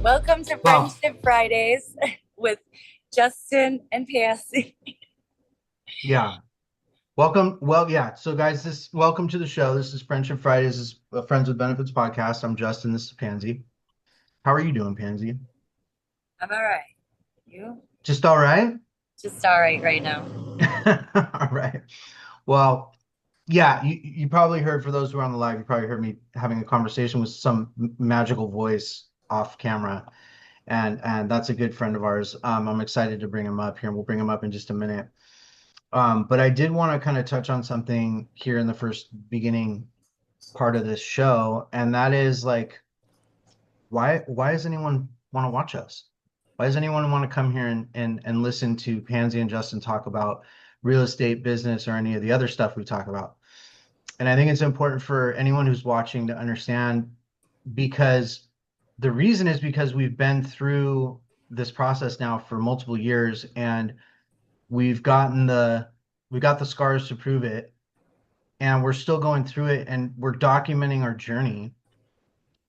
Welcome to Well, Friendship Fridays with Justin and Pansy. yeah. Welcome. Well, yeah. So, guys, welcome to the show. This is Friendship Fridays. This is a Friends with Benefits podcast. I'm Justin. This is Pansy. How are you doing, Pansy? I'm all right. You? Just all right? Just all right now. All right. Well, yeah. You probably heard, for those who are on the live, you probably heard me having a conversation with some magical voice off camera, and that's a good friend of ours. I'm excited to bring him up here, and we'll bring him up in just a minute. But I did want to kind of touch on something here in the first beginning part of this show, and that is like, why does anyone want to watch us? Why does anyone want to come here and listen to Pansy and Justin talk about real estate, business, or any of the other stuff we talk about? And I think it's important for anyone who's watching to understand, because the reason is because we've been through this process now for multiple years, and we've gotten we got the scars to prove it, and we're still going through it, and we're documenting our journey.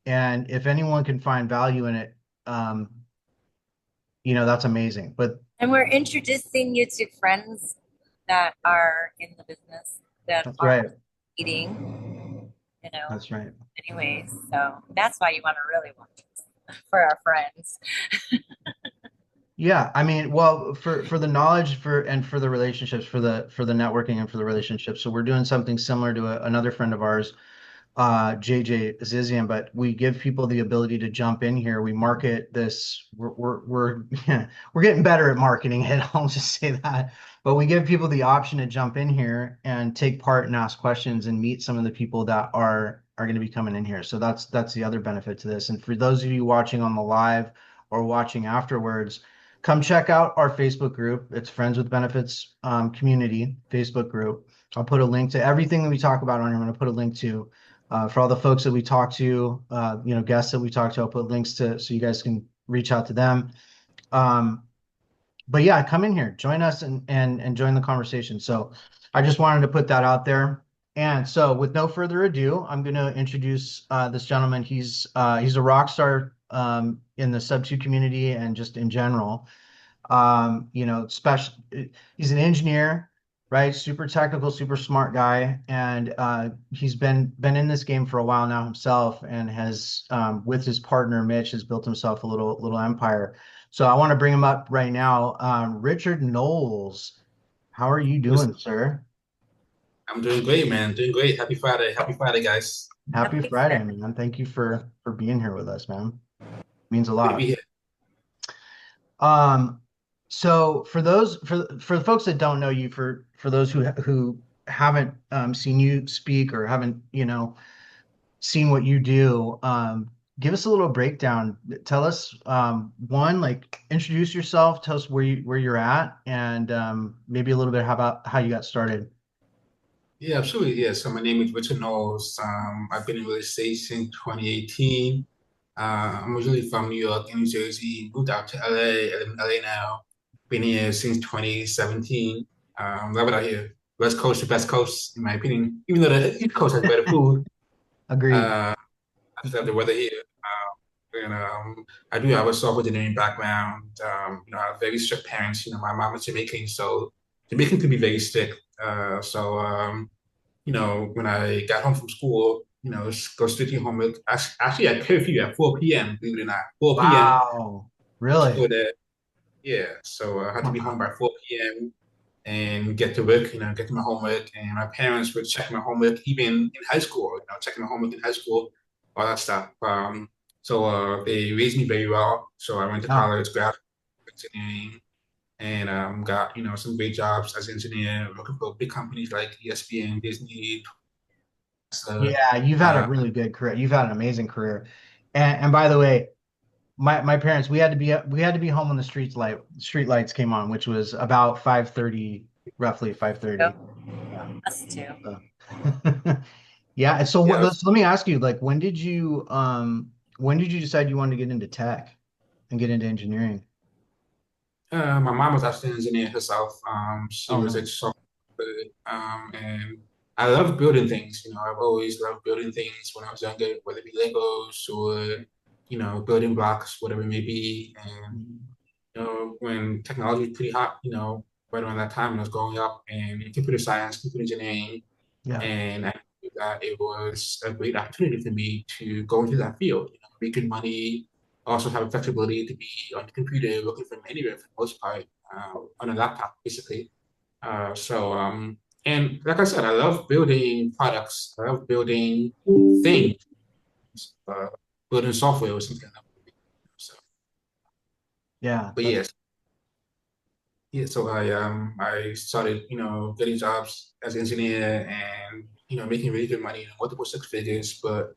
And if anyone can find value in it, um, that's amazing. But And we're introducing you to friends that are in the business that that's are right. eating, you know, That's right. anyways. So that's why you want to really watch us for our friends. Yeah, I mean, well, for the knowledge, for the relationships, for the networking, and for the relationships. So we're doing something similar to another friend of ours, JJ Zizian, but we give people the ability to jump in here. We market this. We're we're getting better at marketing it. I'll just say that. But we give people the option to jump in here and take part and ask questions and meet some of the people that are going to be coming in here. So that's the other benefit to this. And for those of you watching on the live or watching afterwards, come check out our Facebook group. It's Friends with Benefits Community Facebook group. I'll put a link to everything that we talk about on here. I'm going to put a link to, for all the folks that we talk to, guests that we talk to. I'll put links to so you guys can reach out to them. Um, but yeah, come in here, join us, and join the conversation. So I just wanted to put that out there. And so, with no further ado, I'm going to introduce this gentleman. He's a rock star in the sub two community and just in general. Special. He's an engineer, right? Super technical, super smart guy, and he's been in this game for a while now himself, and has, with his partner Mitch, has built himself a little empire. So I want to bring him up right now. Richard Knowles, how are you What's- doing, sir? I'm doing great, man. Doing great. Happy Friday. Happy Friday, guys. Happy Happy Friday, Friday. man. Thank you for being here with us, man. Means a Good to be lot. here. Um, so for the folks that don't know you, for those who haven't seen you speak, or haven't, seen what you do, give us a little breakdown. Tell us, one, like, introduce yourself, tell us where you're at, and maybe a little bit about how you got started. Yeah, absolutely. Yeah. So my name is Richard Knowles. I've been in real estate since 2018. I'm originally from New York and New Jersey. Moved out to LA. I live in LA now. Been here since 2017. Love it out here. West Coast to Best Coast, in my opinion. Even though the East Coast has better food, Agreed. uh, I just love the weather here. And I do have a software engineering background. I have very strict parents. My mom is Jamaican, so Jamaican can be very strict. When I got home from school, go straight to homework. Actually, at curfew at 4 p.m., believe it or not, 4 p.m. Wow. Really? So that, yeah, so I had to be home by 4 p.m. and get to work, get to my homework. And my parents would check my homework even in high school, checking my homework in high school, all that stuff. So they raised me very well. So I went to Wow. college, got engineering, and got some great jobs as an engineer, working for big companies like ESPN, Disney. So, Yeah, you've had a uh, really good career. You've had an amazing career. And by the way, my parents, we had to be home when the street lights came on, which was about 5:30, roughly 5:30. So, Yeah. us too. So, yeah. And so yeah, let me ask you, like, when did you decide you wanted to get into tech and get into engineering? my mom was actually an engineer herself. She Oh, was a nice. software, and I love building things. I've always loved building things when I was younger, whether it be Legos or, building blocks, whatever it may be. And, Mhm. when technology was pretty hot, right around that time when I was growing up, and in computer science, computer engineering, Yeah, and I knew that it was a great opportunity for me to go into that field, make good money, also have flexibility to be on the computer, working from anywhere for the most part, on a laptop, basically. And like I said, I love building products. I love building things, uh, building software or something like that. So, yeah, but yes, yeah. So I started, getting jobs as an engineer and making really good money, multiple six figures. But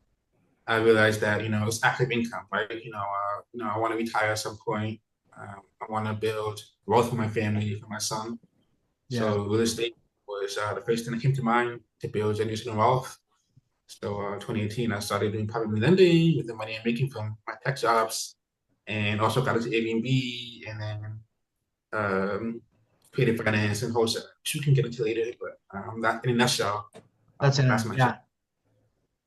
I realized that it's active income, right? I want to retire at some point. I want to build wealth for my family, for my son. yeah. So real estate was the first thing that came to mind to build generational wealth. So 2018, I started doing private lending with the money I'm making from my tech jobs, and also got into Airbnb, and then creative finance and wholesale, which we can get into later. But that, in a nutshell, that's my job. Yeah.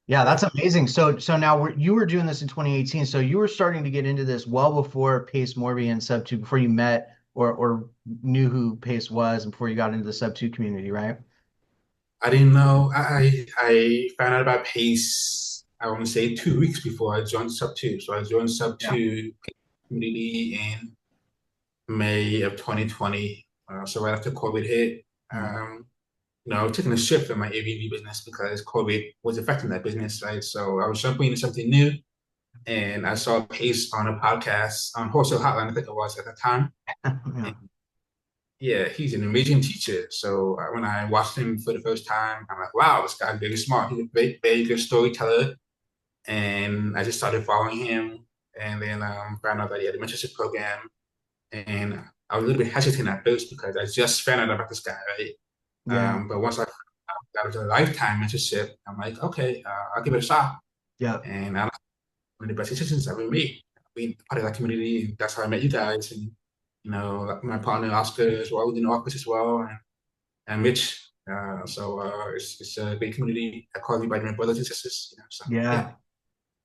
Yeah, Yeah. that's amazing. So now you were doing this in 2018. So you were starting to get into this well before Pace Morby and Sub 2, before you met or knew who Pace was and before you got into the Sub 2 community, right? I didn't know. I found out about Pace, I want to say 2 weeks before I joined Sub 2. So I joined Sub Yeah. 2 community in May of 2020. So right after COVID hit, Mm. taking a shift in my Airbnb business because COVID was affecting that business, right? So I was jumping into something new, and I saw Pace on a podcast on Wholesale Hotline, I think it was at the time. Yeah. Yeah, he's an amazing teacher. So when I watched him for the first time, I'm like, wow, this guy's very smart. He's a very, very good storyteller. And I just started following him, and then found out that he had a mentorship program. And I was a little bit hesitant at first because I just found out about this guy, right? Yeah. But once I found out that it was a lifetime mentorship, I'm like, okay, I'll give it a shot. Yeah. And I one of the best decisions I've ever made. Being part of that community, and that's how I met you guys. And like my partner Oscar as well, in the office as well, and Mitch. It's a great community. I call everybody my brothers and sisters. So yeah, Yeah.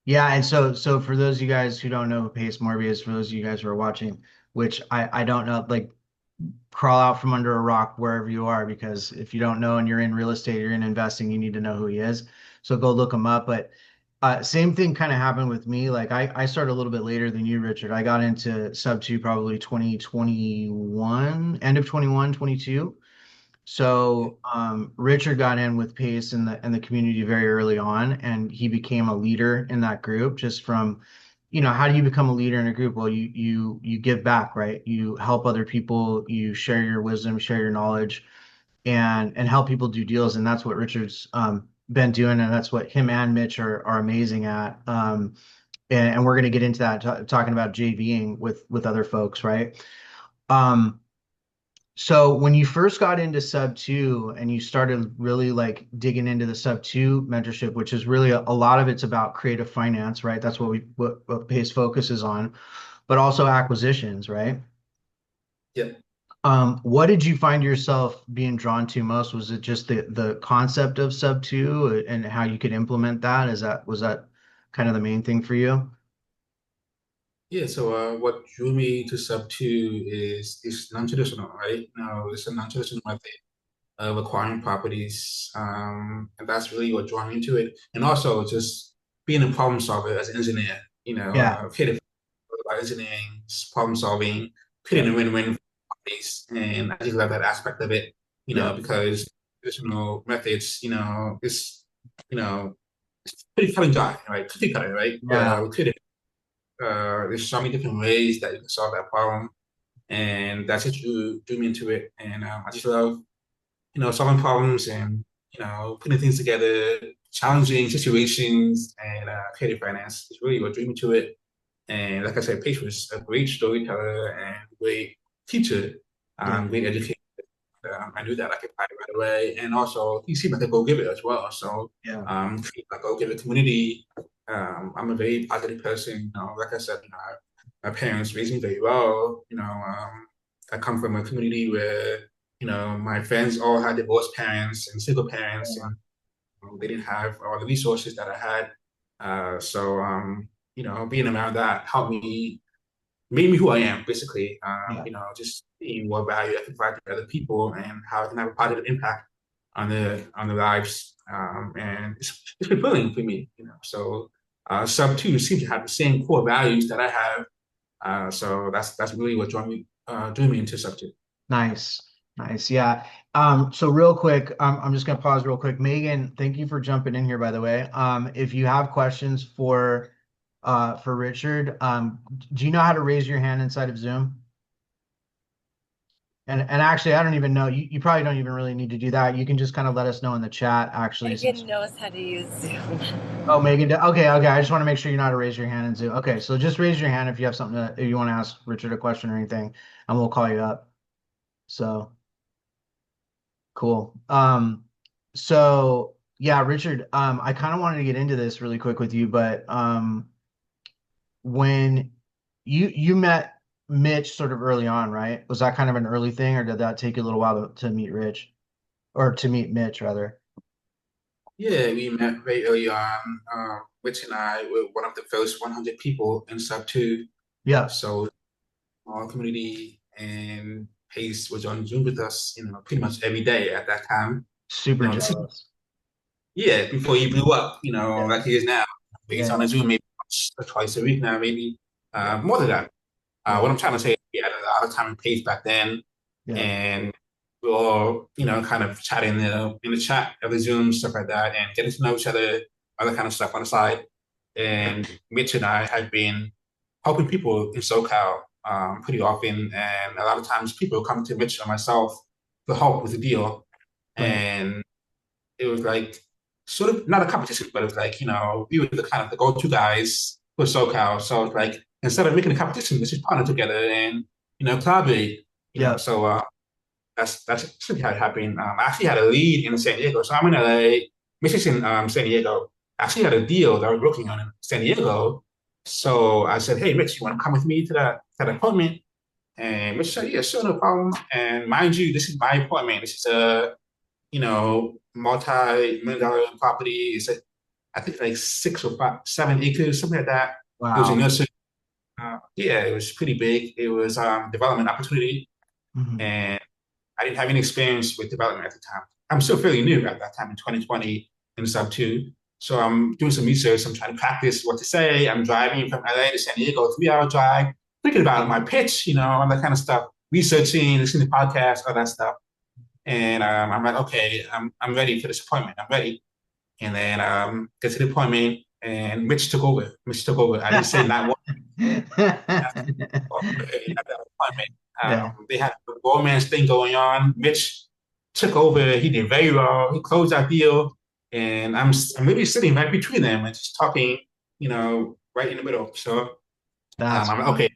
Yeah, and so for those of you guys who don't know who Pace Morby is, for those of you guys who are watching, which I don't know, like crawl out from under a rock wherever you are, because if you don't know and you're in real estate, you're in investing, you need to know who he is. So go look him up. But same thing kind of happened with me. Like I started a little bit later than you, Richard. I got into Sub 2 probably 2021, end of 21, 22. yeah, So Richard got in with Pace in the community very early on, and he became a leader in that group. Just from, how do you become a leader in a group? Well, you give back, right? You help other people, you share your wisdom, share your knowledge, and help people do deals. And that's what Richard's been doing, and that's what him and Mitch are amazing at. And we're going to get into that, talking about JVing with other folks, right? Um, so when you first got into Sub 2 and you started really like digging into the Sub 2 mentorship, which is really a lot of it's about creative finance, right? That's what Pace focuses on, but also acquisitions, right? yeah. What did you find yourself being drawn to most? Was it just the concept of Sub 2 and how you could implement that? Was that kind of the main thing for you? Yeah, so what drew me to Sub 2 is non-traditional, right? Now, it's a non-traditional method of acquiring properties, and that's really what drew me into it. And also just being a problem solver as an engineer, Yeah, creative about engineering, problem solving, yeah, creating a win-win for parties. And I just love that aspect of it, yeah, because traditional methods, you know, pretty cut and dry, right? Cookie cutter, right? But yeah, with creative, there's so many different ways that you can solve that problem. And that's just drew me into it. And I just love, solving problems and, putting things together, challenging situations, and creative finance is really what drew me to it. And like I said, Paige was a great storyteller and great teacher, yeah, great educator. I knew that I could find it right away. And also, he seemed like a go-giver as well. So, yeah, a go-giver community. I'm a very positive person. Like I said, my parents raised me very well. I come from a community where, my friends all had divorced parents and single parents, and they didn't have all the resources that I had. So, being around that helped me, made me who I am, basically. Yeah. Just seeing what value I can provide to other people and how I can have a positive impact on the lives. And it's fulfilling for me. So sub two seems to have the same core values that I have. So that's really what drew me into sub two. Nice. Nice. Yeah. So real quick, I'm just gonna pause real quick. Megan, thank you for jumping in here, by the way. If you have questions for Richard, do you know how to raise your hand inside of Zoom? And actually, I don't even know. You probably don't even really need to do that. You can just kind of let us know in the chat, actually, since Megan knows how to use Zoom. oh, Megan, okay, okay. I just want to make sure you know how to raise your hand in Zoom. Okay, so just raise your hand if you have something if you want to ask Richard a question or anything, and we'll call you up. So cool. So yeah, Richard, I kind of wanted to get into this really quick with you, but when you met Mitch sort of early on, right? Was that kind of an early thing, or did that take you a little while to meet Rich, or to meet Mitch rather? Yeah, we met very early on. Rich and I were one of the first 100 people in sub two. Yeah, So our community, and Pace was on Zoom with us, pretty much every day at that time. super This is, jealous. yeah, before he blew up, Yeah, like he is now. Pace on yeah, a Zoom maybe once or twice a week now, maybe yeah, more than that. yeah, What I'm trying to say, we had a lot of time and Pace back then, yeah, and we were all, kind of chatting in the chat of the Zoom, stuff like that, and getting to know each other, other kind of stuff on the side. And Mitch and I had been helping people in SoCal pretty often, and a lot of times people come to Mitch or myself to help with the deal, right. and it was like sort of not a competition, but it was like we were the kind of the go-to guys for SoCal. So it's like instead of making a competition, let's just partner together and collaborate. Yeah, So that's actually how it happened. I actually had a lead in San Diego, so I'm in LA, Mitch is in San Diego. I actually had a deal that I was working on in San Diego. So I said, "Hey, Mitch, you want to come with me to that appointment?" And Mitch said, "Yeah, sure, no problem." And mind you, this is my appointment. This is a multi-million dollar property. It's like, I think like 6 or 7 acres, something like that. It was in wow. nursery. Yeah, it was pretty big. It was development opportunity, Mhm. and I didn't have any experience with development at the time. I'm still fairly new at that time in 2020 in sub two. So I'm doing some research. I'm trying to practice what to say. I'm driving from LA to San Diego, 3 hour drive, thinking about my pitch, all that kind of stuff, researching, listening to podcasts, all that stuff. And I'm like, okay, I'm ready for this appointment. I'm ready. And then get to the appointment, and Mitch took over. Mitch took over. I didn't say not one at that appointment. Yeah. They had a romance thing going on. Mitch took over. He did very well. He closed our deal, and I'm really sitting right between them and just talking, right in the middle. So That's I'm like, okay,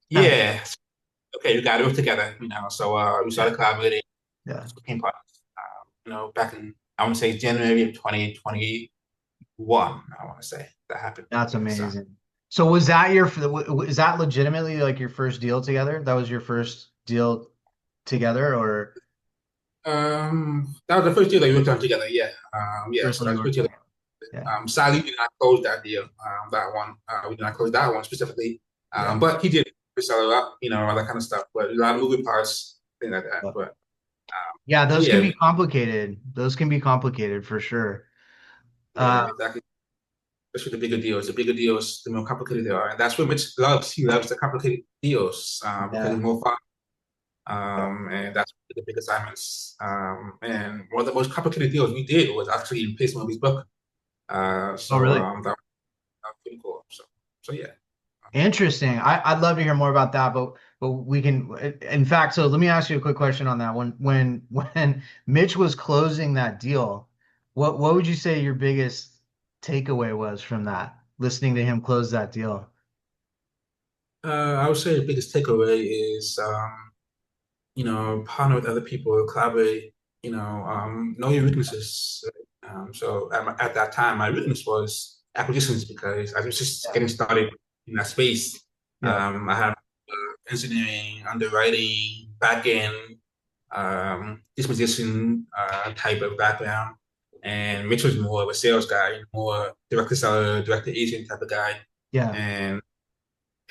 yeah, okay, we got to work together, So we started collaborating, yeah, became partners. Back in I want to say January of 2021. I want to say that happened. that's So. amazing. So was that is that legitimately like your first deal together? That was your first deal together, or That was the first deal that we worked on together. Yeah. Yeah. first So one that you was the first worked deal. on? Yeah. Sadly, we did not close that deal. That one. We did not close that one specifically. Yeah. But he did sell it up, all that kind of stuff. But a lot of moving parts, things like that. Yeah. But Yeah, those can yeah, be complicated. Those can be complicated for sure. yeah, Uh, exactly. Especially the bigger deals. The bigger deals, the more complicated they are, and that's what Mitch loves. He loves the complicated deals because yeah. it's more fun. Yeah. And that's the big assignments. And one of the most complicated deals we did was actually in placement of his book. Oh, So really? that was pretty cool. So yeah. Interesting. I'd love to hear more about that, but we can, in fact, so let me ask you a quick question on that. When Mitch was closing that deal, what would you say your biggest takeaway was from that, listening to him close that deal? I would say the biggest takeaway is, partner with other people, collaborate, know your weaknesses. So at that time, my weakness was acquisitions because I was just Yeah. getting started in that space. Yeah. I have engineering, underwriting, back end, disposition type of background. and Mitch was more of a sales guy, more direct to seller, direct to agent type of guy. Yeah. And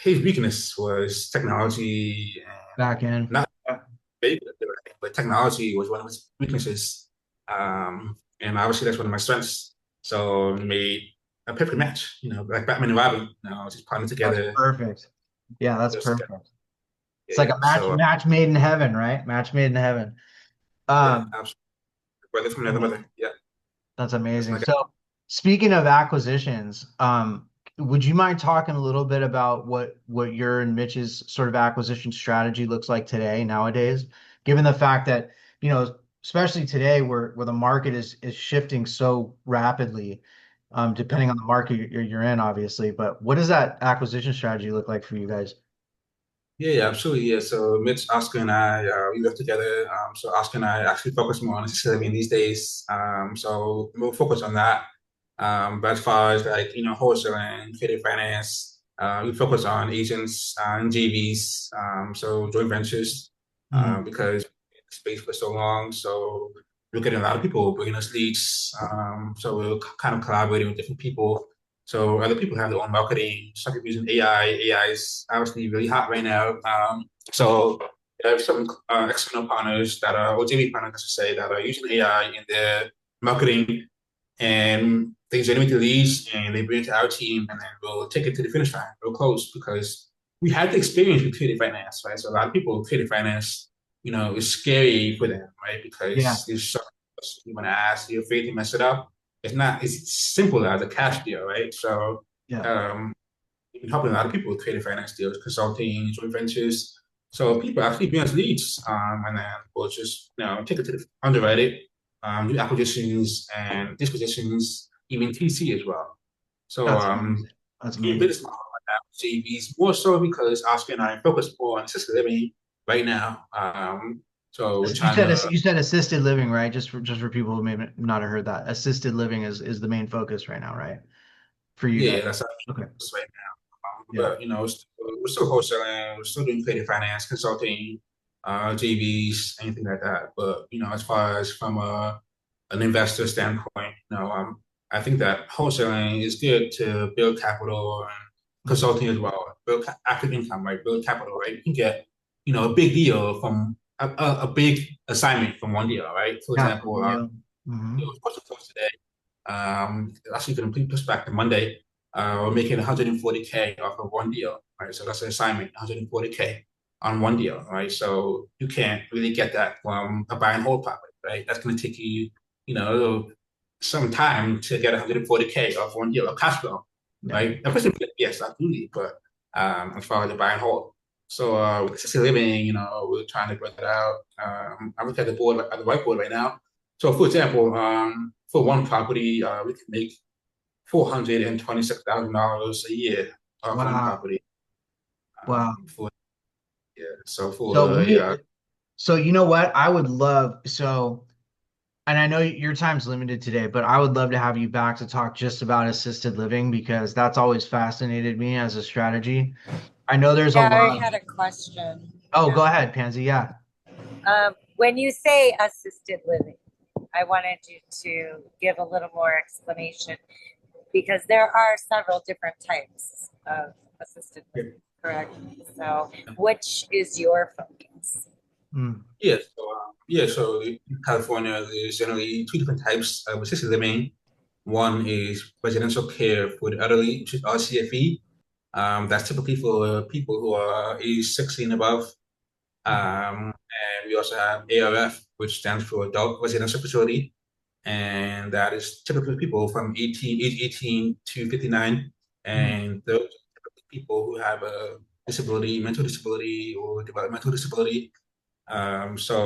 his weakness was technology and Back in. not very good at it, but technology was one of his weaknesses. And obviously that's one of my strengths. So it made a perfect match, like Batman and Robin, just partner That's together, perfect. Yeah, that's just together. perfect. Yeah, It's like yeah. a match So match made in heaven, right? Match made in heaven. yeah, Um, absolutely. Brother from another mother. Yeah, that's that's amazing. my guy. So, speaking of acquisitions, would you mind talking a little bit about what your and Mitch's sort of acquisition strategy looks like today, nowadays, given the fact that, especially today where the market is shifting so rapidly, Yep. depending on the market you're in, obviously. But what does that acquisition strategy look like for you guys? Yeah, yeah, absolutely. Yeah. So Mitch, Oscar, and I, we work together. So Oscar and I actually focus more on assisted living these days. So we'll focus on that. But as far as like, wholesaling, creative finance, we focus on agents and JVs, so joint ventures, Mhm. because we're in the space for so long. So we're getting a lot of people bringing us leads. So we're kind of collaborating with different people. So other people have their own marketing. Some people using AI. AI is obviously really hot right now. So I have some external partners that are, or JV partners, I should say, that are using AI in their marketing, and they generate the leads and they bring it to our team, and then we'll take it to the finish line, we'll close, because we had the experience with creative finance, right? So a lot of people, creative finance, is scary for them, right? Yeah, Because there's so much you want to ask, you're afraid to mess it up. It's not as simple as a cash deal, right? So yeah. um, we've been helping a lot of people with creative finance deals, consulting, joint ventures. So people actually bring us leads, and then we'll just take it to the underwrite it, do acquisitions and dispositions, even TC as well. So That's amazing. That's in amazing. business model right now, JVs more so because Oscar and I focus more on assisted living right now. So we're You trying said to, you said assisted living, right? Just for people who may not have heard that, assisted living is the main focus right now, right? For you guys. yeah, that's our Okay. focus right now. Yeah. But we're still wholesaling, we're still doing creative finance, consulting, JVs, anything like that. But as far as from an investor standpoint, I think that wholesaling is good to build capital, and Mhm. consulting as well, build active income, right? Build capital, right? You can get a big deal from a big assignment from one deal, right? For Yeah, for example, real. Hmm. it was supposed to close today. Actually, going to push back to Monday. We're making 140K off of one deal, right? So that's an assignment, 140K on one deal, right? So you can't really get that from a buy and hold property, right? That's going to take you, some time to get 140K off one deal of cash flow, Yeah. right? Of course, yes, absolutely, but as far as the buy and hold. So with assisted living, we're trying to work that out. I look at the board at the whiteboard right now. So, for example, for one property, we can make $426,000 a year off one Wow. property. Wow. For Yeah, so for So so you know what? I would love and I know your time's limited today, but I would love to have you back to talk just about assisted living because that's always fascinated me as a strategy. I know there's a Yeah, I lot of, had a question. oh, Yeah. go ahead, Pansy. Yeah. When you say assisted living, I wanted you to give a little more explanation because there are several different types of assisted living, correct? So, which is your focus? Mm, So in California, there's generally two different types of assisted living. One is residential care for the elderly, which is RCFE. That's typically for people who are age 60 and above. mhm, And we also have ARF, which stands for Adult Residential Facility, and that is typically people from age 18 to 59, mhm. and those are typically people who have a disability, mental disability, or developmental disability. So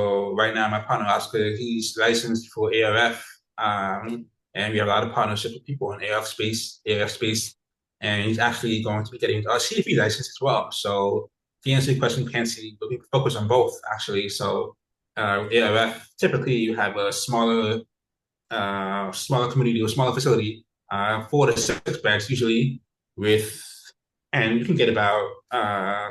right now, my partner Oscar, he's licensed for ARF, and we have a lot of partnership with people in ARF space, and he's actually going to be getting a CFE license as well. So to answer your question, Pansy, we focus on both actually. So ARF, typically you have a smaller community or smaller facility, 4 to 6 beds usually, with, and you can get about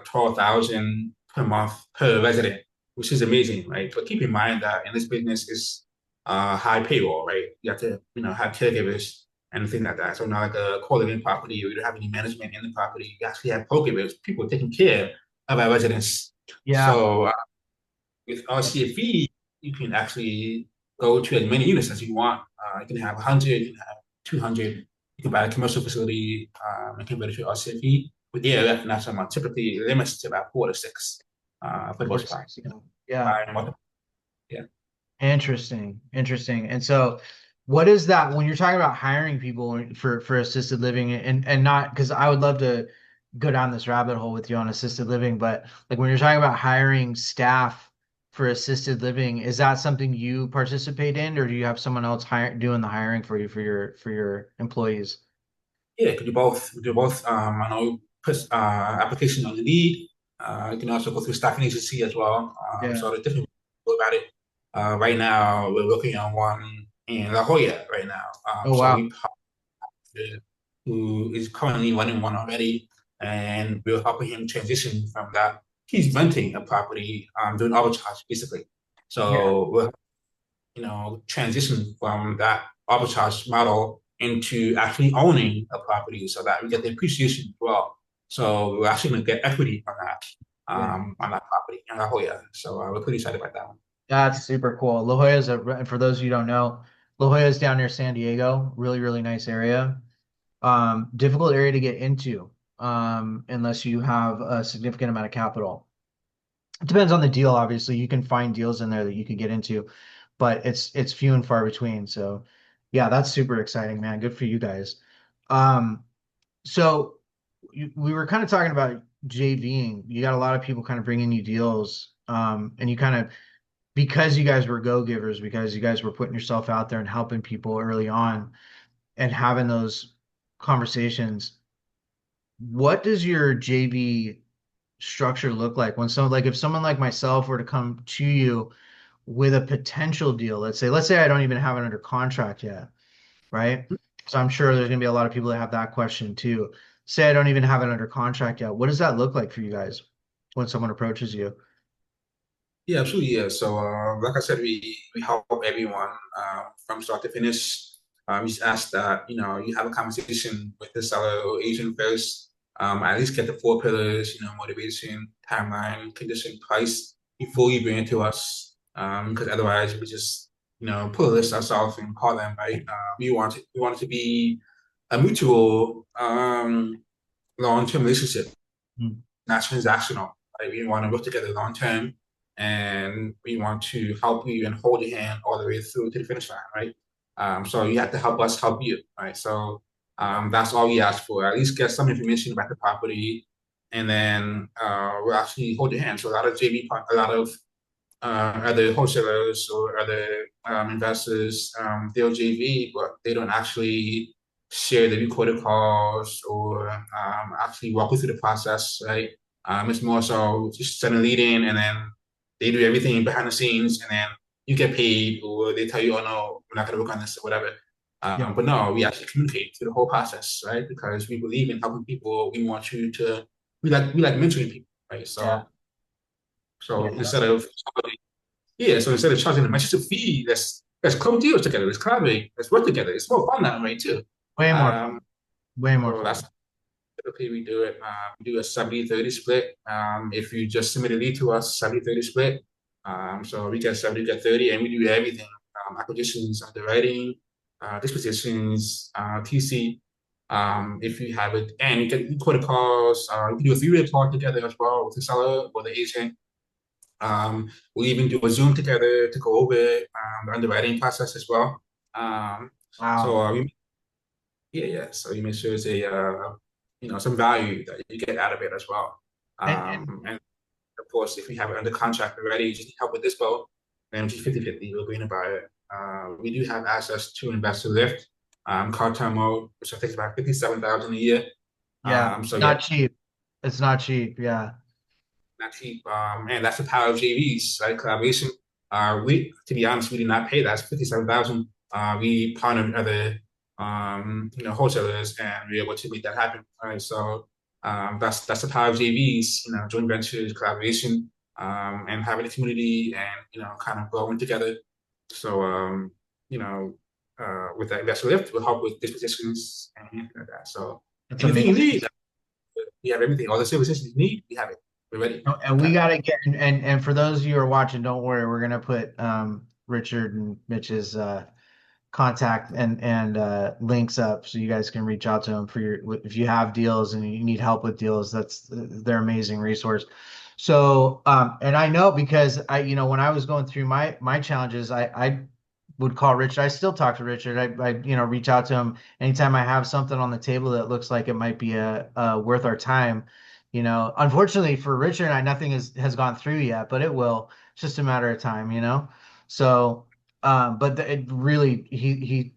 12,000 per month per resident, which is amazing, right? But keep in mind that in this business is high payroll, right? You have to, have caregivers and things like that. So not like a co-living property, you don't have any management in the property. You actually have caregivers, people taking care of our residents. Yeah. So with RCFE, you can actually go to as many units as you want. You can have 100, you can have 200. You can buy a commercial facility and convert it to RCFE. With ALF and that's typically limits to about 4 to 6 for the Four to most part. six. Yeah. Yeah. Interesting. Interesting. And so what is that when you're talking about hiring people for assisted living and not because I would love to go down this rabbit hole with you on assisted living, but like when you're talking about hiring staff for assisted living, is that something you participate in or do you have someone else doing the hiring for you for your employees? Yeah, you can do both. We do both. I know put application on Indeed. You can also go through staffing agency as well. Yeah. So there's different ways about it. Right now, we're working on one in La Jolla right now. Oh So wow. we who is currently running one already, and we're helping him transition from that. He's renting a property, doing arbitrage basically. Yeah. So we're transition from that arbitrage model into actually owning a property so that we get the appreciation as well. So we're actually going to get equity Yeah. on that property in La Jolla. So we're pretty excited about that one. That's super cool. La Jolla is for those of you who don't know, La Jolla is down near San Diego. Really, really nice area. Difficult area to get into, unless you have a significant amount of capital. It depends on the deal, obviously. You can find deals in there that you can get into, but it's few and far between. So yeah, that's super exciting, man. Good for you guys. Um, so we were kind of talking about JVing. You got a lot of people kind of bringing you deals, and you kind of because you guys were go-givers, because you guys were putting yourself out there and helping people early on and having those conversations, what does your JV structure look like when someone like if someone like myself were to come to you with a potential deal, let's say I don't even have it under contract yet, right? So I'm sure there's gonna be a lot of people that have that question too. Say I don't even have it under contract yet. What does that look like for you guys when someone approaches you? Yeah, absolutely. Yeah. So, like I said, we help everyone from start to finish. We just ask that you have a conversation with the seller or agent first. At least get the 4 pillars, motivation, timeline, condition, price before you bring it to us. Because otherwise, we just pull a list ourselves and call them. Right. We want it to be a mutual long-term relationship, Hmm. not transactional. Right? We want to work together long term, and we want to help you and hold your hand all the way through to the finish line, right? So you have to help us help you, right? So that's all we ask for. At least get some information about the property, and then we'll actually hold your hand. So a lot of a lot of other wholesalers or other investors, they'll JV, but they don't actually share the recorded calls or actually walk you through the process, right? It's more so just send a lead in and then they do everything behind the scenes and then you get paid or they tell you, oh no, we're not going to work on this or whatever. Yeah. But no, we actually communicate through the whole process, right? Because we believe in helping people. We want you to, we like mentoring people, right? Yeah. So Yeah. instead of so instead of charging a membership fee, let's close deals together. Let's collaborate. Let's work together. It's more fun that way too. Way more Um, fun. Way more so that's fun. typically we do it. We do a 70-30 split. If you just submit a lead to us, 70-30 split. So we get 70, we get 30, and we do everything. Acquisitions, underwriting, dispositions, TC. If you have it, and you get quarter calls. You can do a three-way call together as well with the seller or the agent. We even do a Zoom together to go over the underwriting process as well. So Wow. So you make sure it's some value that you get out of it as well. And And of course, if we have it under contract already, you just need help with this boat, then it's 50-50, we're going to buy it. We do have access to investor lift, car term mode, which I think is about 57,000 a year. yeah, So yeah, not cheap. It's not cheap. Yeah. not cheap. And that's the power of JVs, right? Collaboration. To be honest, we did not pay that. It's 57,000. We partnered with other, wholesalers, and we were able to make that happen. All right, so that's the power of JVs. Joint ventures, collaboration, and having a community, and kind of growing together. So, you know, with the investor lift, will help with dispositions and anything like that. So That's anything you amazing. need, we have everything. All the services you need, we have it. We're ready. Oh, and we got to get and for those of you who are watching, don't worry, we're gonna put Richard and Mitch's contact and links up so you guys can reach out to them for your if you have deals and you need help with deals. That's their amazing resource. So and I know because I when I was going through my challenges, I would call Richard. I still talk to Richard. I reach out to him anytime I have something on the table that looks like it might be a worth our time. Unfortunately for Richard and I, nothing has gone through yet, but it will. It's just a matter of time. So but it really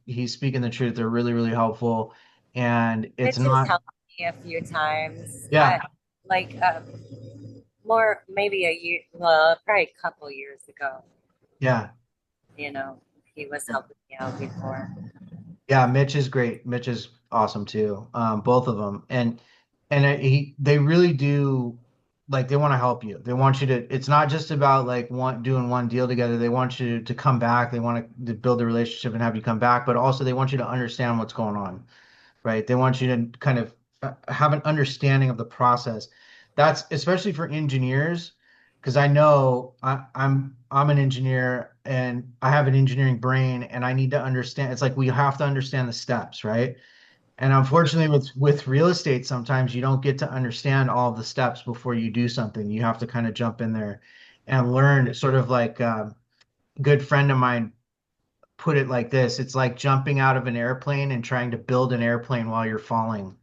he's speaking the truth. They're really, really helpful. And it's It just not, helped me a few times. yeah, Like more maybe a year, well, probably a couple years ago. yeah. You know, he was helping me out before. Yeah, Mitch is great. Mitch is awesome too. Both of them, and they really do like they want to help you. They want you to. It's not just about like doing one deal together. They want you to come back. They want to build a relationship and have you come back, but also they want you to understand what's going on, right? They want you to kind of have an understanding of the process. That's especially for engineers, because I know I'm an engineer and I have an engineering brain and I need to understand. It's like we have to understand the steps, right? And unfortunately, with real estate, sometimes you don't get to understand all the steps before you do something. You have to kind of jump in there and learn. Sort of like a good friend of mine put it like this. It's like jumping out of an airplane and trying to build an airplane while you're falling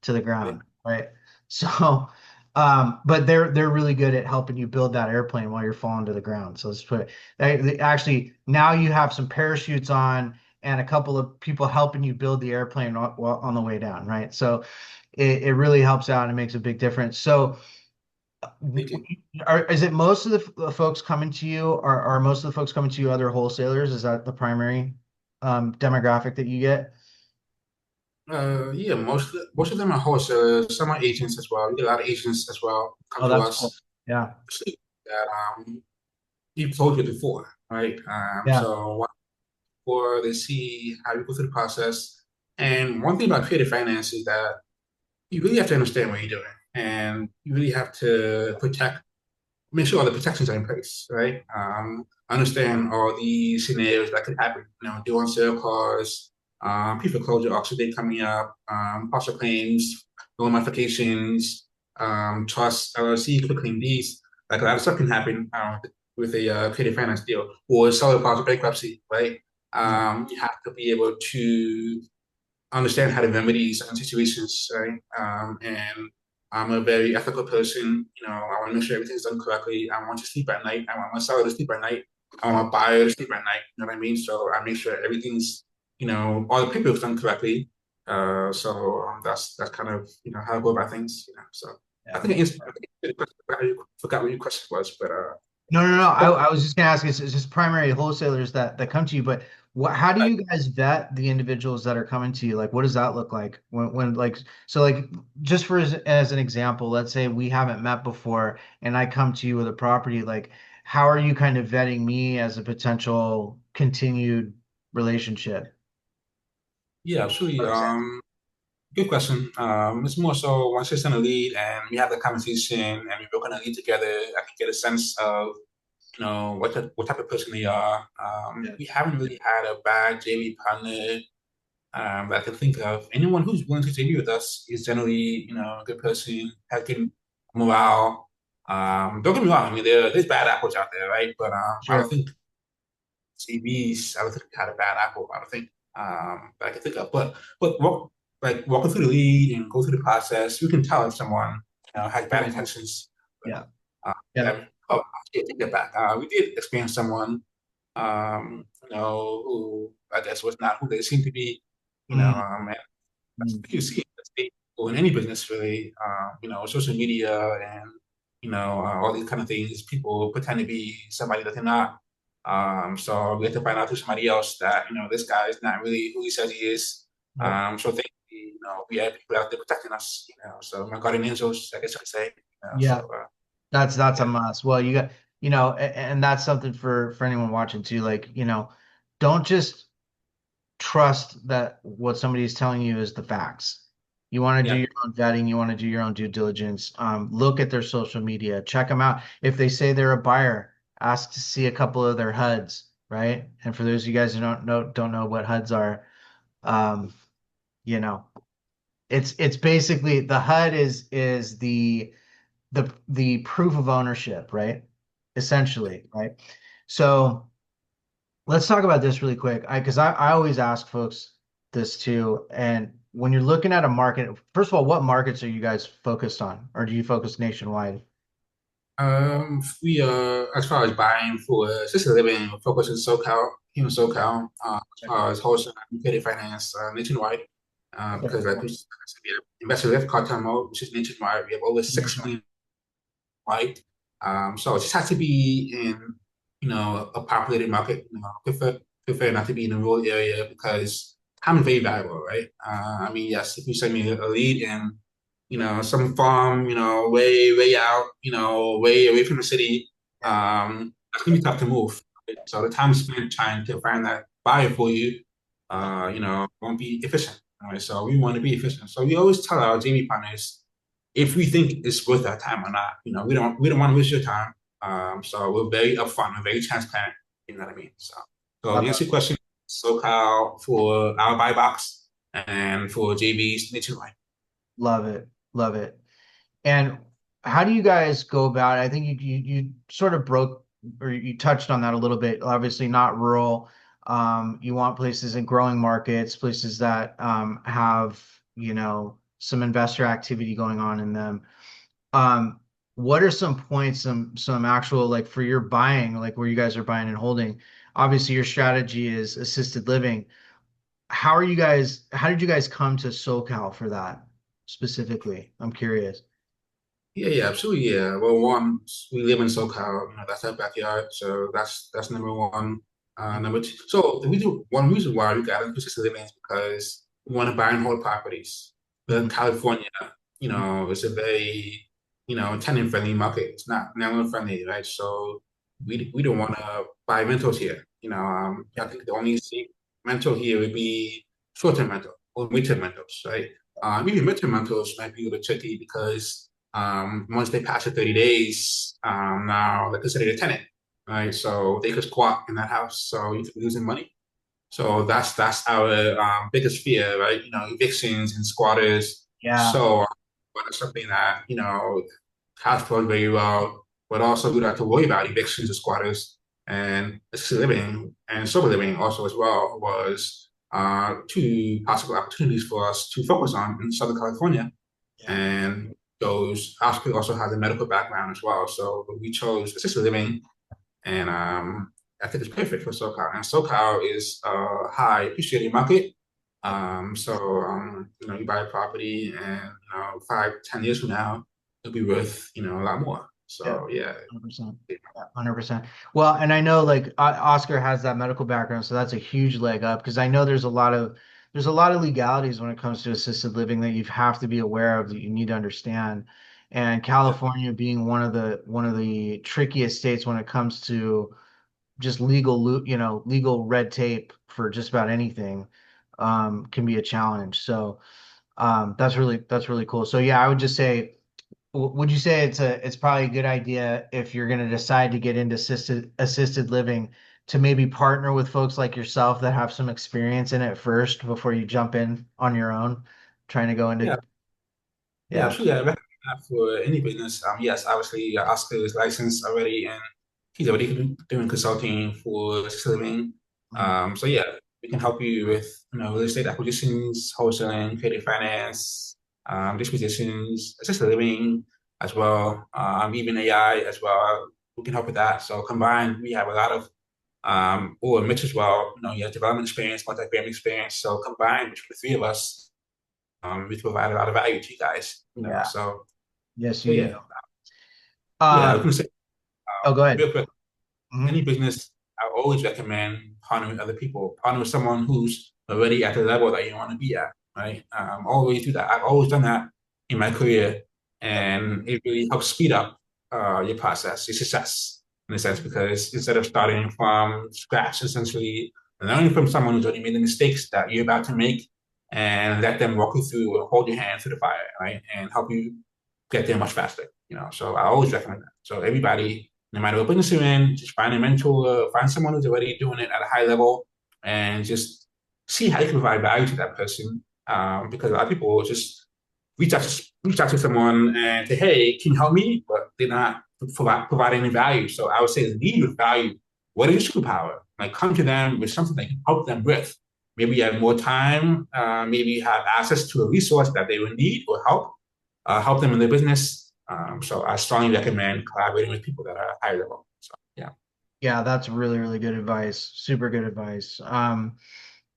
to the Yeah. ground, right? So, but they're really good at helping you build that airplane while you're falling to the ground. So let's put it, actually now you have some parachutes on and a couple of people helping you build the airplane on the way down, right? So it really helps out and it makes a big difference. So Thank you. is it most of the folks coming to you are most of the folks coming to you other wholesalers? Is that the primary demographic that you get? Yeah, most of them are wholesalers. Some are agents as well. We get a lot of agents as well come Oh, to that's us cool. Yeah. that you've told you before, right? Yeah. So before they see how you go through the process. And one thing about creative finance is that you really have to understand what you're doing, and you really have to make sure all the protections are in place, right? Understand all the scenarios that could happen. Due on sale cars, pre-foreclosure auction day coming up, partial claims, loan modifications, trust, LLC, claim deeds. Like a lot of stuff can happen with a creative finance deal or seller partial bankruptcy, right? Yeah. You have to be able to understand how to remedy certain situations, right? And I'm a very ethical person. I want to make sure everything's done correctly. I want to sleep at night. I want my seller to sleep at night. I want my buyer to sleep at night. You know what I mean? So I make sure everything's, all the paperwork's done correctly. So that's kind of how I go about things. So I Yeah. think I forgot what your question was, but No, no, no. I was just gonna ask, it's just primary wholesalers that come to you, but how do you guys vet the individuals that are coming to you? Like, what does that look like when like, so like, just for as an example, let's say we haven't met before and I come to you with a property, like, how are you kind of vetting me as a potential continued relationship, yeah, absolutely. for example? Good question. It's more so once you send a lead and we have the conversation and we work on a lead together, I can get a sense of what type of person they are. Yeah, We haven't really had a bad JV partner that I can think of. Anyone who's willing to JV with us is generally a good person, has good morale. Don't get me wrong. I mean, there's bad apples out there, right? But I don't sure. think CVs, I don't think had a bad apple. I don't think that I can think of. But walking through the lead and go through the process, you can tell if someone has bad intentions. But, Yeah, yeah. I take that back. We did experience someone, who I guess was not who they seemed to be. Mm, And that's mm. what you see in any business really. Social media and all these kind of things. People pretend to be somebody that they're not. So we have to find out through somebody else that this guy is not really who he says he is. Yep. So thankfully, we have people out there protecting us. So my guardian angels, I guess I'd say. Yeah. That's a Yeah, must. Well, you got, and that's something for anyone watching too. Like, don't just trust that what somebody is telling you is the facts. You want to do Yeah. your own vetting. You want to do your own due diligence. Look at their social media. Check them out. If they say they're a buyer, ask to see a couple of their HUDs, right? And for those of you guys who don't know what HUDs are, um, you know, it's basically the HUD is the proof of ownership, right? Essentially, right? So let's talk about this really quick. Because I always ask folks this too. And when you're looking at a market, first of all, what markets are you guys focused on, or do you focus nationwide? We as far as buying for assisted living, we're focused in SoCal, here in SoCal, as Okay. far as wholesale and credit finance nationwide. Okay, Because like cool. we said, we have investor lift cartel mode, which is nationwide. We have over 6 million wide. So it just has to be in, a populated market. Prefer not to be in a rural area because time is very valuable, right? I mean, yes, if you send me a lead in, some farm, way out, way away from the city, Yeah. it's gonna be tough to move. Right? So the time spent trying to find that buyer for you, won't be efficient. All right? So we want to be efficient. So we always tell our JV partners if we think it's worth our time or not. We don't want to waste your time. So we're very upfront and very transparent. You know what I mean? So I to love answer your question, SoCal for our buy box and for JVs nationwide. love it. Love it. And how do you guys go about it? I think you sort of broke or you touched on that a little bit. Obviously, not rural. You want places in growing markets, places that have, some investor activity going on in them. Um, what are some points, some actual like for your buying, like where you guys are buying and holding? Obviously, your strategy is assisted living. How did you guys come to SoCal for that specifically? I'm curious. Yeah, absolutely. Yeah. Well, one, we live in SoCal. That's our backyard. So that's number one. Number two. So one reason why we got into assisted living is because we want to buy and hold properties. But Mhm. California, it's a very, tenant friendly market. It's not landlord friendly, right? So we don't want to buy rentals here. I think the only safe rental here would be short-term rental or midterm rentals, right? Even midterm rentals might be a little tricky because once they pass the 30 days, now they're considered a tenant, right? So they could squat in that house, so you could be losing money. So that's our biggest fear, right? Evictions and squatters. Yeah. So but it's something that cash flows very well, but also we don't have to worry about evictions and squatters. And assisted living and sober living also as well was two possible opportunities for us to focus on in Southern California. Yeah. And those hospital also has a medical background as well. So we chose assisted living, and I think it's perfect for SoCal. And SoCal is a high appreciating market. You buy a property, and 5, 10 years from now, it'll be worth a lot more. Yeah. So yeah, 100%. Yeah, 100%. Well, and I know like Oscar has that medical background, so that's a huge leg up because I know there's a lot of legalities when it comes to assisted living that you have to be aware of that you need to understand. And yeah, California being one of the trickiest states when it comes to just legal red tape for just about anything, can be a challenge. So that's really cool. So yeah, I would just say would you say it's probably a good idea if you're going to decide to get into assisted living to maybe partner with folks like yourself that have some experience in it first before you jump in on your own, trying to go yeah. into Yeah, yeah. absolutely. I recommend that for any business. Yes, obviously, Oscar is licensed already, and he's already doing consulting for assisted living. Mhm. So yeah, we can help you with real estate acquisitions, wholesaling, creative finance, dispositions, assisted living as well, even AI as well. We can help with that. So combined, we have a lot of or Mitch as well. He has development experience, multi-family experience. So combined between the three of us we provide a lot of value to you guys. Yeah. So Yes, so you do. yeah, yeah. I was Um, gonna say oh, go ahead. real quick. Any Mhm. business, I always recommend partnering with other people. Partner with someone who's already at the level that you want to be at. Right. Always do that. I've always done that in my career, Yep. and it really helps speed up your process, your success in a sense, because instead of starting from scratch, essentially, learn from someone who's already made the mistakes that you're about to make, and let them walk you through or hold your hand through the fire, right? And help you get there much faster, So I always recommend that. So everybody, no matter what business you're in, just find a mentor, find someone who's already doing it at a high level, and just see how you can provide value to that person. Because a lot of people will just reach out to someone and say, "Hey, can you help me?" But they're not providing any value. So I would say lead with value. What is your superpower? Like, come to them with something that you can help them with. Maybe you have more time. Maybe you have access to a resource that they will need or help them in their business. So I strongly recommend collaborating with people that are high level. So yeah. Yeah, that's really, really good advice. Super good advice.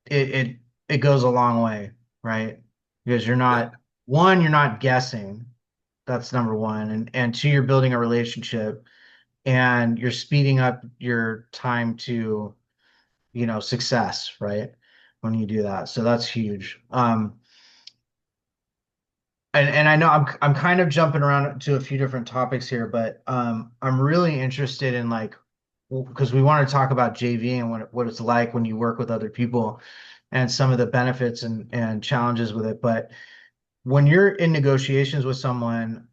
It it it goes a long way, right? Because Yeah. you're not guessing. That's number one. And two, you're building a relationship and you're speeding up your time to, success, right? When you do that. So that's huge. And I know I'm kind of jumping around to a few different topics here, but I'm really interested in like because we want to talk about JV and what it's like when you work with other people and some of the benefits and challenges with it. But when you're in negotiations with someone,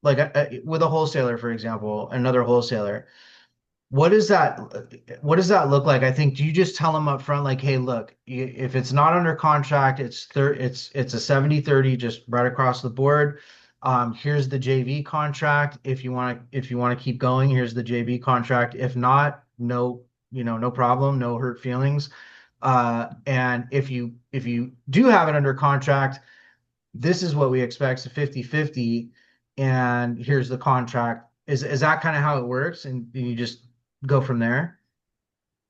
like with a wholesaler, for example, another wholesaler, what does that what does that look like? I think do you just tell them up front like, hey, look, if it's not under contract, it's a 70/30 just right across the board. Here's the JV contract. If you want to keep going, here's the JV contract. If not, no, no problem, no hurt feelings. And if you do have it under contract, this is what we expect, so 50/50, and here's the contract. Is that kind of how it works? And you just go from there?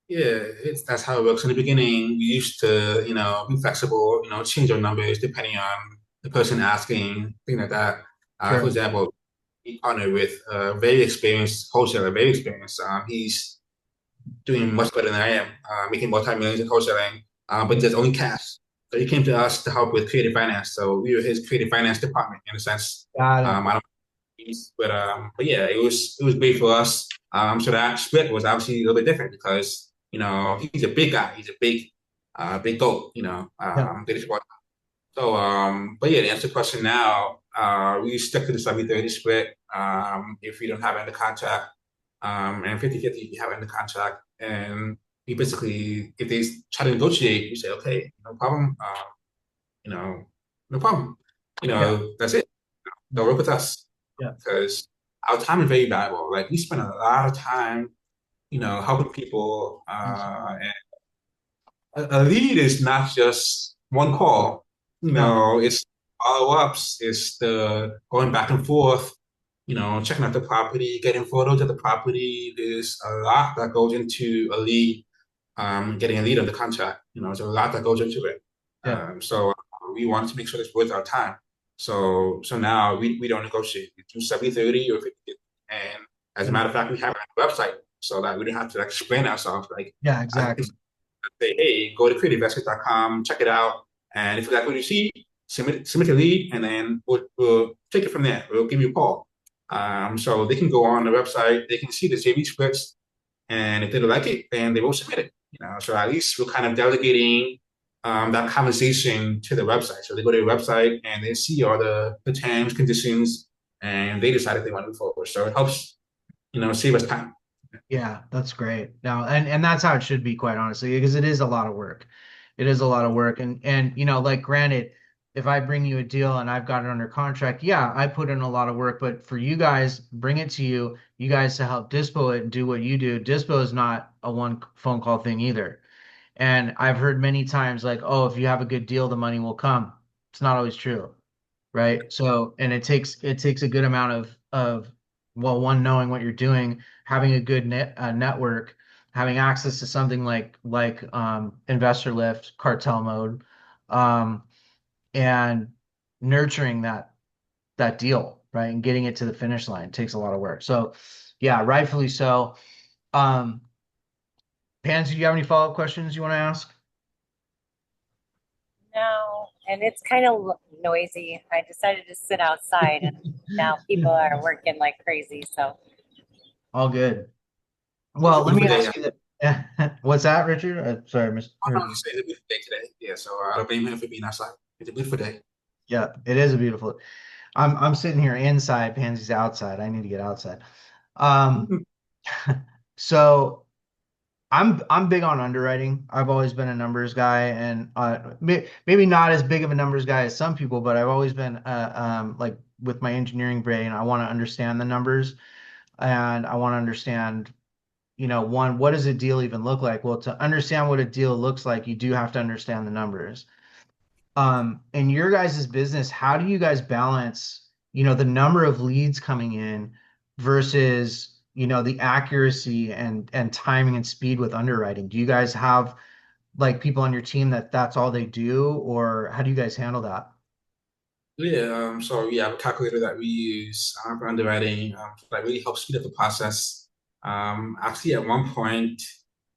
Yeah, that's how it works. In the beginning, we used to, be flexible, change our numbers depending on the person asking, things like that. For Sure. example, we partner with a very experienced wholesaler, very experienced. He's doing much better than I am, making multi-millions in wholesaling, but there's only cash. So he came to us to help with creative finance. So we were his creative finance department in a sense. Got it. I don't but yeah, it was great for us. So that split was obviously a little bit different because he's a big guy, he's a big goat. Yeah. But yeah, to answer the question now, we stick to the 70/30 split. If we don't have it in the contract, and 50/50 if you have it in the contract, and we basically, if they try to negotiate, you say, okay, no problem, you know, no problem, Yeah. that's it. They'll work with us Yeah. because our time is very valuable. Like we spend a lot of time, helping people. And a lead is not just one call. No. It's follow-ups. It's the going back and forth. Checking out the property, getting photos of the property. There's a lot that goes into a lead. Getting a lead on the contract. There's a lot that goes into it. Yeah. So we want to make sure it's worth our time. So now we don't negotiate. We do 70/30 or 50. And as a Yeah. matter of fact, we have a website so that we don't have to like explain ourselves. Like Yeah, I exactly. say, hey, go to creativeinvestors.com, check it out. And if you like what you see, submit a lead, and then we'll take it from there. We'll give you a call. So they can go on the website, they can see the JV splits, and if they don't like it, then they will submit it. So at least we're kind of delegating that conversation to the website. So they go to the website and they see all the terms, conditions, and they decide if they want to move forward. So it helps, save us time. Yeah, that's great. Now, and that's how it should be, quite honestly, because it is a lot of work. It is a lot of work. And like granted, if I bring you a deal and I've got it under contract, yeah, I put in a lot of work, but for you guys, bring it to you guys to help dispo it and do what you do. Dispo is not a one phone call thing either. And I've heard many times like, oh, if you have a good deal, the money will come. It's not always true, right? So, and it takes a good amount of well, one, knowing what you're doing, having a good network, having access to something like investor lift, cartel mode, um, and nurturing that deal, right? And getting it to the finish line takes a lot of work. So, yeah, rightfully so. Um, Pansy, do you have any follow-up questions you want to ask? No, and it's kind of noisy. I decided to sit outside, and now people are working like crazy. So All good. It's a Well, let me beautiful day. ask you that. Yeah. What's that, Richard? Sorry, I Oh, no, misheard you you. say it's a beautiful day today. Yeah, so I don't blame him for being outside. It's a beautiful day. Yeah, it is a beautiful. I'm sitting here inside, Pansy's outside. I need to get outside. Um, so I'm big on underwriting. I've always been a numbers guy, and maybe not as big of a numbers guy as some people, but I've always been like with my engineering brain, I want to understand the numbers, and I want to understand, one, what does a deal even look like? Well, to understand what a deal looks like, you do have to understand the numbers. In your guys' business, how do you guys balance, the number of leads coming in versus, the accuracy and timing and speed with underwriting? Do you guys have like people on your team that's all they do, or how do you guys handle that? Yeah, so we have a calculator that we use for underwriting that really helps speed up the process. Actually, at one point,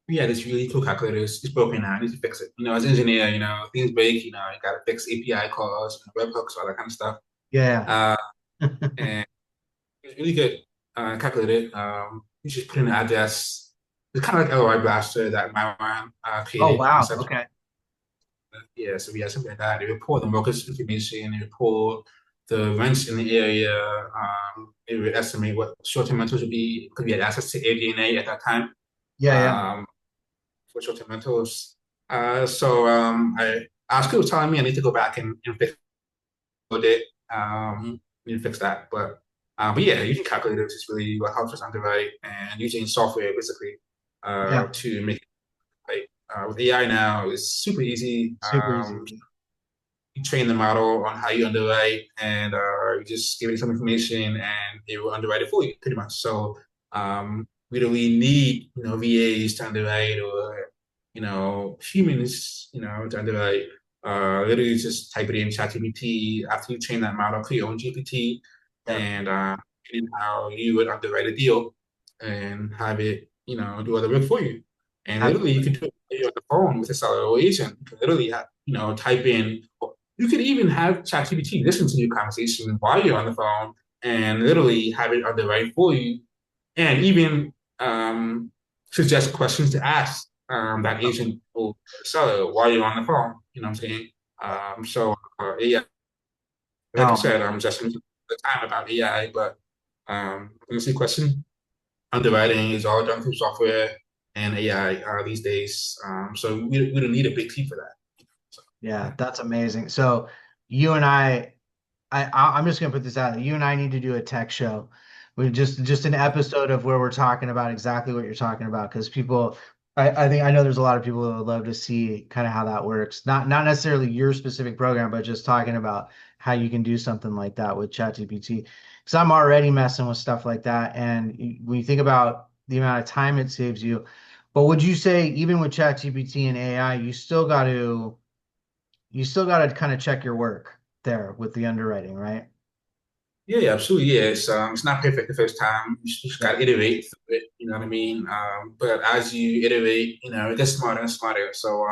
we had this really cool calculator. It's broken now. I need to fix it. As an engineer, things break. You got to fix API calls, webhooks, all that kind of stuff. Yeah. Uh, and it's really good calculator. You just put in an address. It's kind of like LOI Blaster that Myron Oh, created wow. concept. Okay. Yeah, so we had something like that. They report the mortgage information, they report the rents in the area. They would estimate what short-term rentals would be because we had access to Airbnb at that time Yeah, yeah. um, for short-term rentals. I Oscar was telling me I need to go back and fix it. Need to fix that, but yeah, using calculators is really what helps us underwrite and using software basically Yeah. to make it right. With AI now, it's super easy. Super easy. You train the model on how you underwrite, and you just give it some information, and it will underwrite it for you, pretty much. So we don't really need VAs to underwrite or humans to underwrite. Literally just type it in ChatGPT after you train that model, create your own GPT, Yeah. and how you would underwrite a deal and have it do all the work for you. And literally, you Absolutely. can do it on the phone with a seller or agent. You can literally type in. You could even have ChatGPT listen to your conversation while you're on the phone and literally have it underwrite for you, and even suggest questions to ask that Oh, agent or seller while you're on the phone. You know what I'm saying? Yeah, like I oh, said, I'm just the time about AI, but let me see question. Underwriting is all done through software and AI these days. So we don't need a big team for that. So, yeah, yeah. that's amazing. So you and I'm just gonna put this out there. You and I need to do a tech show. We just an episode of where we're talking about exactly what you're talking about, because people, I think I know there's a lot of people that would love to see kind of how that works. Not necessarily your specific program, but just talking about how you can do something like that with ChatGPT. Because I'm already messing with stuff like that, and when you think about the amount of time it saves you, but would you say even with ChatGPT and AI, you still got to kind of check your work there with the underwriting, right? Yeah, yeah, absolutely. Yeah, it's not perfect the first time. You just Yeah. gotta iterate through it. You know what I mean? But as you iterate, it gets smarter and smarter. So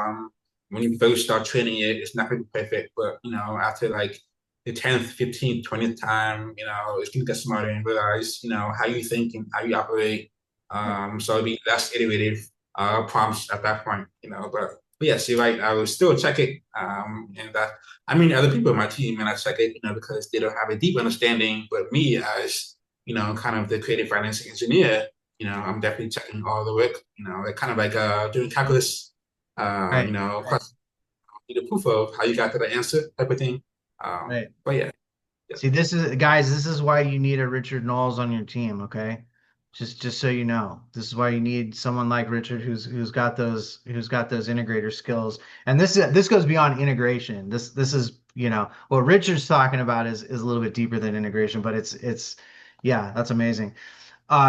when you first start training it, it's not gonna be perfect. But after like the 10th, 15th, 20th time, it's gonna get smarter and realize, how you think and how you operate. Yeah. So it'll be less iterative prompts at that point. But yes, you're right. I will still check it. And that I mean, other people in my team, and I check it, because they don't have a deep understanding. But me, as kind of the creative financing engineer, I'm definitely checking all the work. Like kind of like doing calculus. Right. Question, need a proof of how you got to the answer, type of thing. Right. But yeah, yeah, See, this is why you need a Richard Knowles on your team, okay? Just so you know. This is why you need someone like Richard who's got those integrator skills. And this goes beyond integration. This is, what Richard's talking about is a little bit deeper than integration, but it's yeah, that's amazing.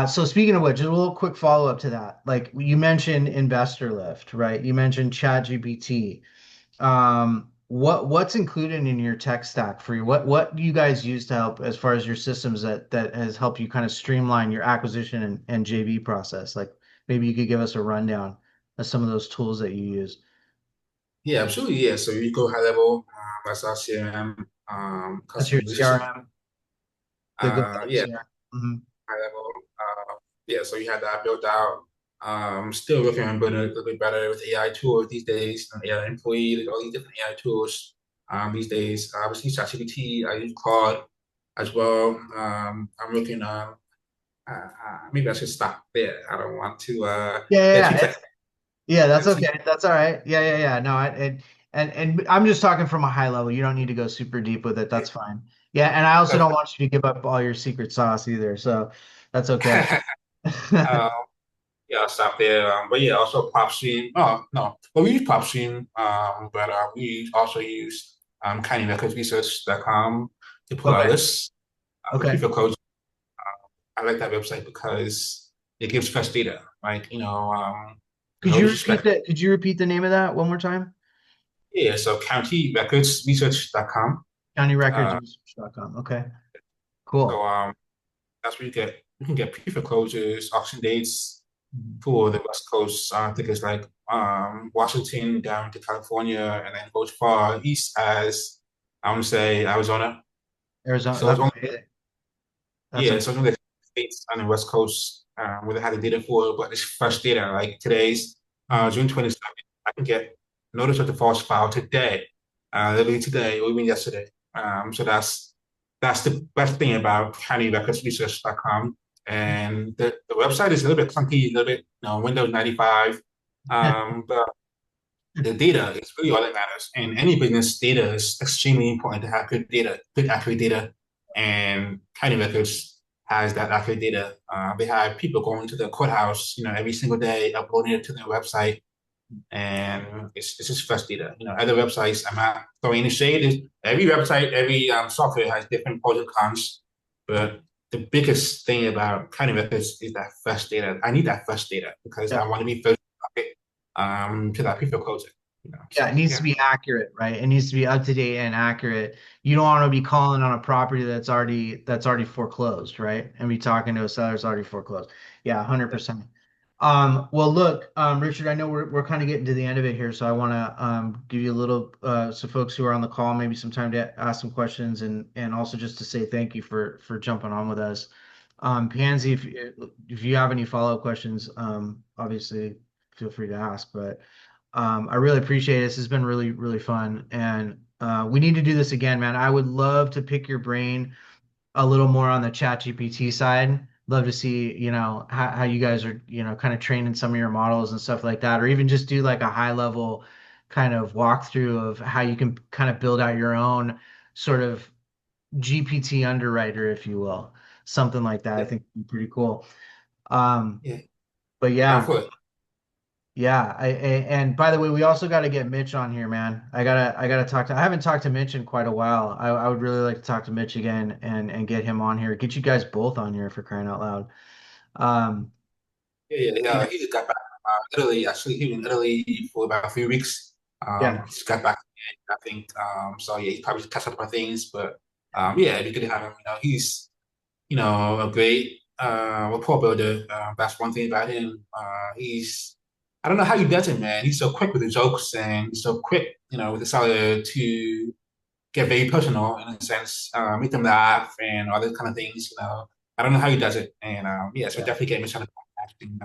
So speaking of which, just a little quick follow-up to that. Like you mentioned Investor Lift, right? You mentioned ChatGPT. What's included in your tech stack for you? What do you guys use to help as far as your systems that has helped you kind of streamline your acquisition and JV process? Like maybe you could give us a rundown of some of those tools that you use. yeah, absolutely, yeah. So you go high level, that's our CRM, That's your customer acquisition. CRM, the GoDaddy Yeah, CRM. Hmm. high level. Yeah, so you had that built out. Still working on building a little bit better with AI tools these days, AI employee, there's all these different AI tools these days. Obviously, ChatGPT, I use Claude as well. I'm looking on, maybe I should stop there. I don't want to Yeah, yeah, get yeah. too technical. Yeah, that's okay. That's all right. Yeah, yeah, yeah. No, and I'm just talking from a high level. You don't need to go super deep with it. That's fine. Yeah, and I also don't want you to give up all your secret sauce either. So that's okay. uh, yeah, I'll stop there. But yeah, also PropStream. Oh, no. Well, we use PropStream, but we also use countyrecordresearch.com to pull our Okay. lists for Okay. people codes. I like that website because it gives fresh data. Like, no disrespect. Could you repeat the name of that one more time? Yeah, so countyrecordsresearch.com. Uh, Countyrecordsresearch.com. Okay. so Cool. that's where you can get pre-foreclosures, auction dates Mhm. for the West Coast. I think it's like Washington down to California, and then goes far east as I want to say Arizona. Arizona. So it's That's only amazing. That's yeah, amazing. so it's only the states on the West Coast where they had the data for, but it's fresh data. Like today's Mhm. June 22nd, I can get notice of the false file today, literally today or even yesterday. So that's the best thing about countyrecordsresearch.com. And the website is a little bit clunky, a little bit, Windows 95. But the data is really all that matters. And any business data is extremely important to have good data, good accurate data. And County Records has that accurate data. They have people going to the courthouse, every single day, uploading it to their website, and it's just fresh data. Other websites, I'm not throwing any shade. Every website, every software has different pros and cons, but the biggest thing about County Records is that fresh data. I need that fresh data because I Yeah. want to be first to that people closing. Yeah, it So needs to yeah, be accurate, right? It needs to be up to date and accurate. You don't want to be calling on a property that's already foreclosed, right? And be talking to a seller that's already foreclosed. Yeah, 100%. Well, look, Richard, I know we're kind of getting to the end of it here, so I want to give you a little so folks who are on the call maybe some time to ask some questions and also just to say thank you for jumping on with us. Pansy, if you have any follow-up questions, obviously feel free to ask, but I really appreciate it. This has been really, really fun. And we need to do this again, man. I would love to pick your brain a little more on the chat GPT side. Love to see, how you guys are, kind of training some of your models and stuff like that, or even just do like a high level kind of walkthrough of how you can kind of build out your own sort of GPT underwriter, if you will. Something like that. I yeah, think would be pretty cool. Um, yeah. but Down yeah. for it. Yeah, and by the way, we also got to get Mitch on here, man. I gotta talk to. I haven't talked to Mitch in quite a while. I would really like to talk to Mitch again and get him on here. Get you guys both on here for crying out loud. Um, Yeah, yeah, yeah, yeah. He just got back from Italy. Actually, he was in Italy for about 3 weeks. yeah, Just got back, I think. So yeah, he probably just catch up on things. But yeah, it'd be good to have him. He's a great rapport builder. That's one thing about him. I don't know how he does it, man. He's so quick with the jokes and he's so quick, with the seller to get very personal in a sense, make them laugh and all those kind of things. I don't know how he does it, and yeah, so yeah, definitely get Mitch on the podcast. And,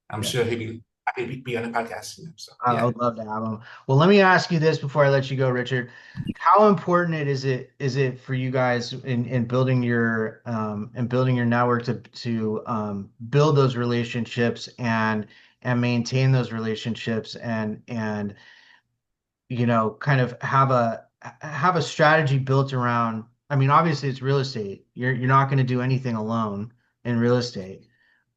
I'm yeah. sure he'd be happy to be on the podcast. So I yeah. would love to have him. Well, let me ask you this before I let you go, Richard. How important is it for you guys in building your network to build those relationships and maintain those relationships and kind of have a strategy built around, I mean, obviously it's real estate. You're not going to do anything alone in real estate,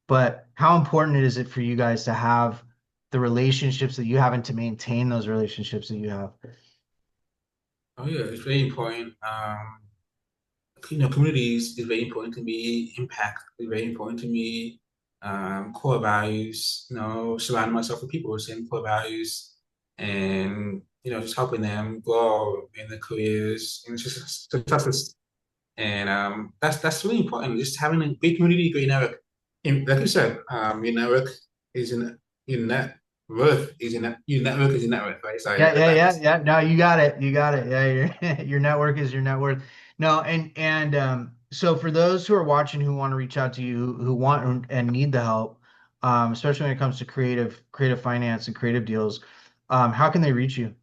but how important is it for you guys to have the relationships that you have and to maintain those relationships that you have? Oh yeah, it's very important. Communities is very important to me. Impact is very important to me. Core values, surrounding myself with people with same core values, and just helping them grow in their careers and just successes. And that's really important. Just having a great community, great network. And like you said, your network is in your net worth is in your network is your network, right? Sorry, I Yeah, got it yeah, yeah, backwards. yeah. No, you got it. You got it. Yeah, your network is your net worth. No, and so for those who are watching who want to reach out to you, who want and need the help, especially when it comes to creative finance and creative deals. How can they reach you?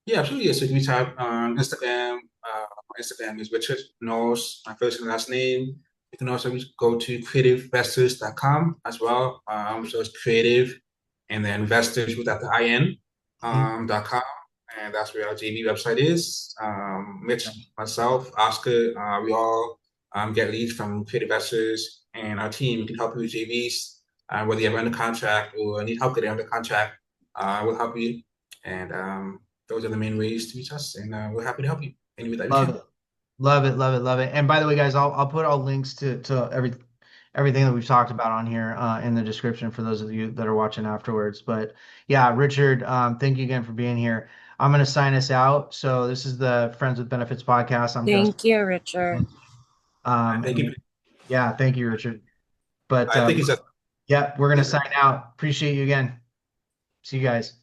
Yeah, absolutely. Yes, so we have Instagram. My Instagram is Richard Knowles, my first and last name. You can also go to creativeinvestors.com as well. So it's creative and then investors without the IN Mhm. .com. And that's where our JV website is. Mitch, myself, Oscar, we all get leads from creative investors, and our team can help you with JVs, whether you're under contract or need help getting under contract. We'll help you. And those are the main ways to reach us, and we're happy to help you any way that we Love can. it. Love it, love it, love it. And by the way, guys, I'll put all links to everything that we've talked about on here in the description for those of you that are watching afterwards. But yeah, Richard, thank you again for being here. I'm gonna sign us out. So this is the Friends with Benefits podcast. I'm Gus. Thank you, Richard. Thank you. And yeah, thank you, Richard. But I think it's a yeah, we're gonna sign out. Appreciate you again. See you guys.